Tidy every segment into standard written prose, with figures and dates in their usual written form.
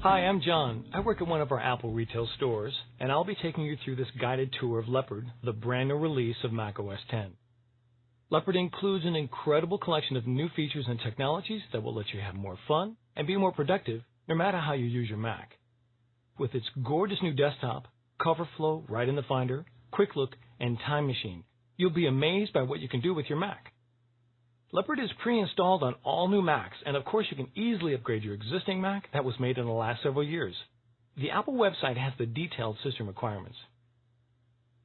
Hi, I'm John. I work at one of our Apple retail stores, and I'll be taking you through this guided tour of Leopard, the brand new release of macOS 10. Leopard includes an incredible collection of new features and technologies that will let you have more fun and be more productive no matter how you use your Mac. With its gorgeous new desktop, cover flow right in the Finder, quick look, and time machine, you'll be amazed by what you can do with your Mac. Leopard is pre-installed on all new Macs, and of course you can easily upgrade your existing Mac that was made in the last several years. The Apple website has the detailed system requirements.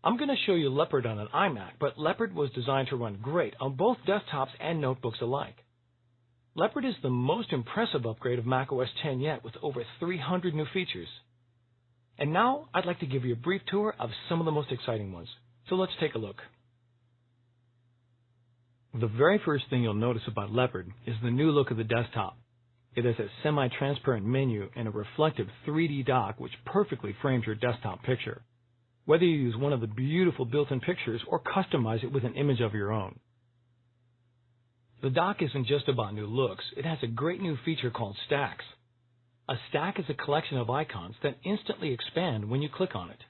I'm going to show you Leopard on an iMac, but Leopard was designed to run great on both desktops and notebooks alike. Leopard is the most impressive upgrade of macOS 10 yet, with over 300 new features. And now I'd like to give you a brief tour of some of the most exciting ones. So let's take a look. The very first thing you'll notice about Leopard is the new look of the desktop. It has a semi-transparent menu and a reflective 3D dock which perfectly frames your desktop picture, whether you use one of the beautiful built-in pictures or customize it with an image of your own. The dock isn't just about new looks, it has a great new feature called Stacks. A stack is a collection of icons that instantly expand when you click on it.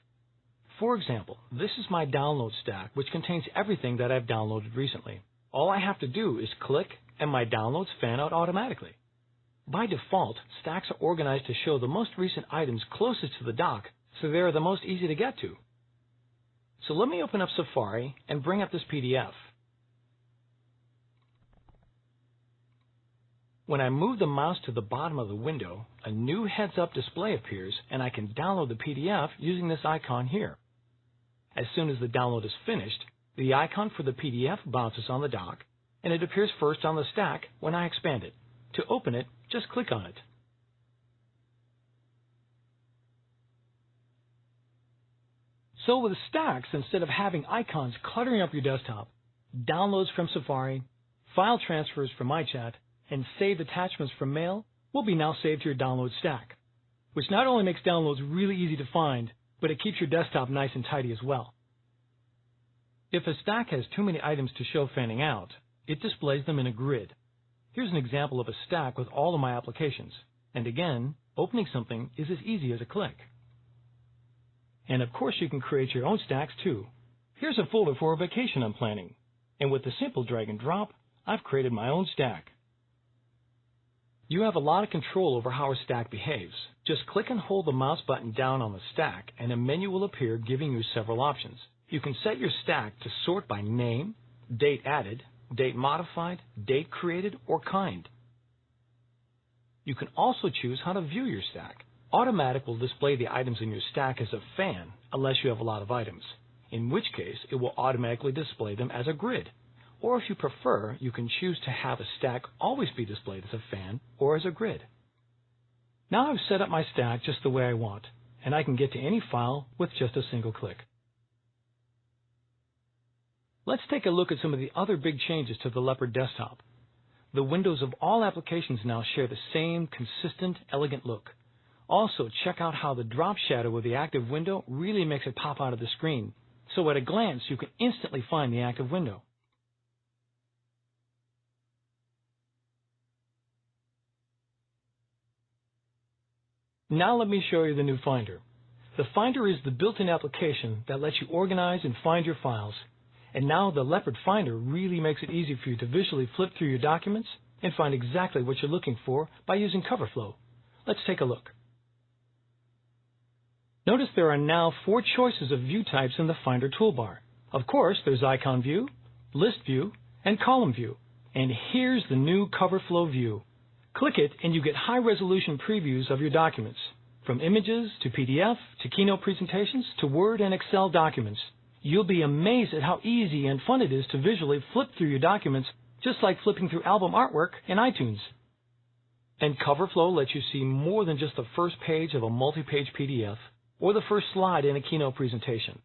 For example, this is my download stack, which contains everything that I've downloaded recently. All I have to do is click, and my downloads fan out automatically. By default, stacks are organized to show the most recent items closest to the dock, so they are the most easy to get to. So let me open up Safari and bring up this PDF. When I move the mouse to the bottom of the window, a new heads-up display appears, and I can download the PDF using this icon here. As soon as the download is finished, the icon for the PDF bounces on the dock, and it appears first on the stack when I expand it. To open it, just click on it. So with stacks, instead of having icons cluttering up your desktop, downloads from Safari, file transfers from iChat, and saved attachments from Mail will be now saved to your download stack, which not only makes downloads really easy to find, but it keeps your desktop nice and tidy as well. If a stack has too many items to show fanning out, it displays them in a grid. Here's an example of a stack with all of my applications. And again, opening something is as easy as a click. And of course you can create your own stacks too. Here's a folder for a vacation I'm planning. And with the simple drag and drop, I've created my own stack. You have a lot of control over how a stack behaves. Just click and hold the mouse button down on the stack, and a menu will appear giving you several options. You can set your stack to sort by name, date added, date modified, date created, or kind. You can also choose how to view your stack. Automatic will display the items in your stack as a fan unless you have a lot of items, in which case it will automatically display them as a grid. Or if you prefer, you can choose to have a stack always be displayed as a fan or as a grid. Now I've set up my stack just the way I want, and I can get to any file with just a single click. Let's take a look at some of the other big changes to the Leopard desktop. The windows of all applications now share the same consistent, elegant look. Also, check out how the drop shadow of the active window really makes it pop out of the screen, so at a glance you can instantly find the active window. Now let me show you the new Finder. The Finder is the built-in application that lets you organize and find your files. And now the Leopard Finder really makes it easy for you to visually flip through your documents and find exactly what you're looking for by using cover flow. Let's take a look. Notice there are now 4 choices of view types in the Finder toolbar. Of course, there's Icon View, List View, and Column View. And here's the new cover flow view. Click it and you get high-resolution previews of your documents, from images to PDF to keynote presentations to Word and Excel documents. You'll be amazed at how easy and fun it is to visually flip through your documents, just like flipping through album artwork in iTunes. And CoverFlow lets you see more than just the first page of a multi-page PDF or the first slide in a keynote presentation.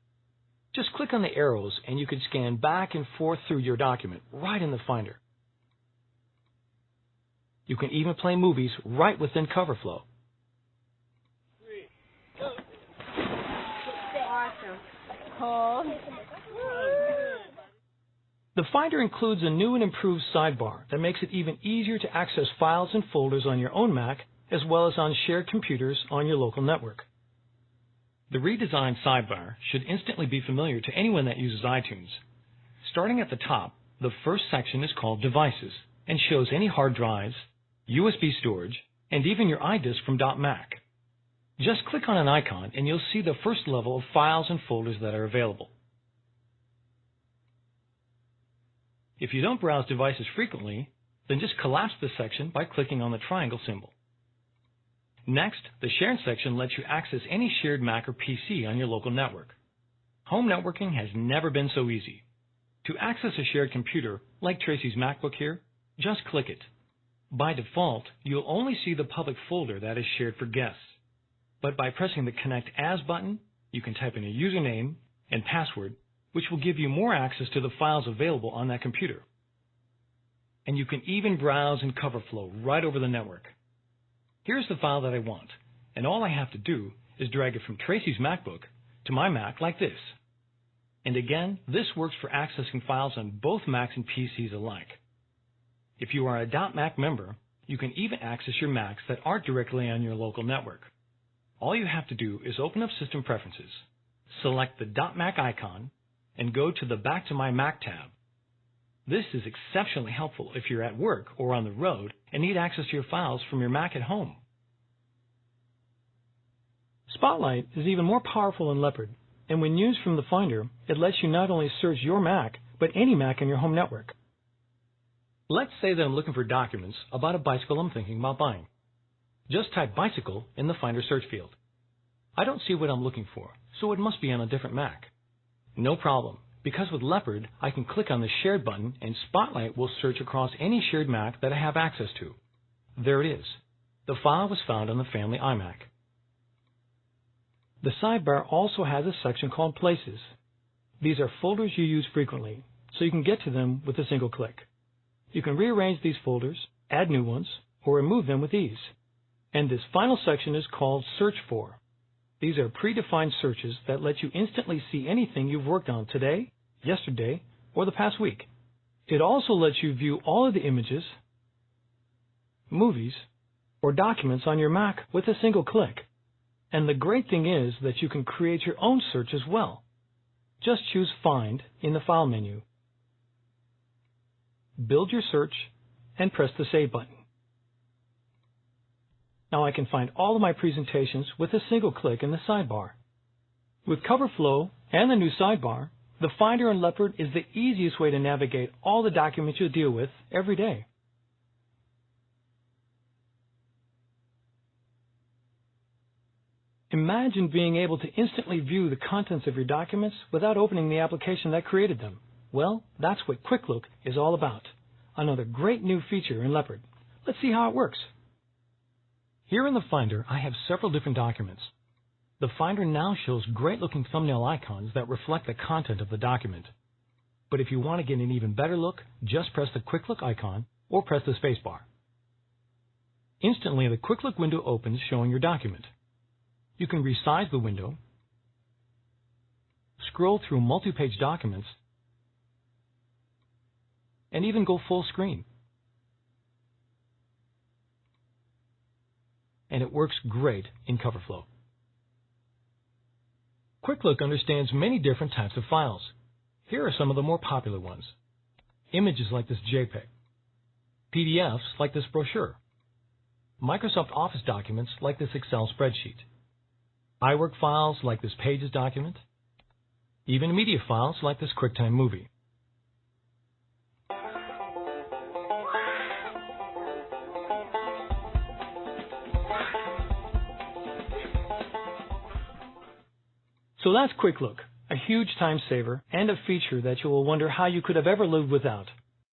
Just click on the arrows and you can scan back and forth through your document right in the Finder. You can even play movies right within CoverFlow. Awesome. Hold. The Finder includes a new and improved sidebar that makes it even easier to access files and folders on your own Mac as well as on shared computers on your local network. The redesigned sidebar should instantly be familiar to anyone that uses iTunes. Starting at the top, the first section is called Devices and shows any hard drives, USB storage, and even your iDisk from .Mac. Just click on an icon and you'll see the first level of files and folders that are available. If you don't browse devices frequently, then just collapse this section by clicking on the triangle symbol. Next, the Shared section lets you access any shared Mac or PC on your local network. Home networking has never been so easy. To access a shared computer, like Tracy's MacBook here, just click it. By default, you'll only see the public folder that is shared for guests. But by pressing the Connect As button, you can type in a username and password, which will give you more access to the files available on that computer. And you can even browse in CoverFlow right over the network. Here's the file that I want, and all I have to do is drag it from Tracy's MacBook to my Mac like this. And again, this works for accessing files on both Macs and PCs alike. If you are a .Mac member, you can even access your Macs that aren't directly on your local network. All you have to do is open up System Preferences, select the .Mac icon, and go to the Back to My Mac tab. This is exceptionally helpful if you're at work or on the road and need access to your files from your Mac at home. Spotlight is even more powerful than Leopard, and when used from the Finder, it lets you not only search your Mac, but any Mac in your home network. Let's say that I'm looking for documents about a bicycle I'm thinking about buying. Just type bicycle in the Finder search field. I don't see what I'm looking for, so it must be on a different Mac. No problem, because with Leopard, I can click on the Shared button and Spotlight will search across any shared Mac that I have access to. There it is. The file was found on the family iMac. The sidebar also has a section called Places. These are folders you use frequently, so you can get to them with a single click. You can rearrange these folders, add new ones, or remove them with ease. And this final section is called Search For. These are predefined searches that let you instantly see anything you've worked on today, yesterday, or the past week. It also lets you view all of the images, movies, or documents on your Mac with a single click. And the great thing is that you can create your own search as well. Just choose Find in the File menu. Build your search and press the Save button. Now I can find all of my presentations with a single click in the sidebar. With CoverFlow and the new sidebar, the Finder in Leopard is the easiest way to navigate all the documents you'll deal with every day. Imagine being able to instantly view the contents of your documents without opening the application that created them. Well, that's what Quick Look is all about. Another great new feature in Leopard. Let's see how it works. Here in the Finder, I have several different documents. The Finder now shows great-looking thumbnail icons that reflect the content of the document. But if you want to get an even better look, just press the Quick Look icon or press the spacebar. Instantly, the Quick Look window opens showing your document. You can resize the window, scroll through multi-page documents, and even go full screen. And it works great in CoverFlow. Quick Look understands many different types of files. Here are some of the more popular ones. Images like this JPEG, PDFs like this brochure, Microsoft Office documents like this Excel spreadsheet, iWork files like this Pages document, even media files like this QuickTime movie. So that's Quick Look, a huge time saver and a feature that you will wonder how you could have ever lived without.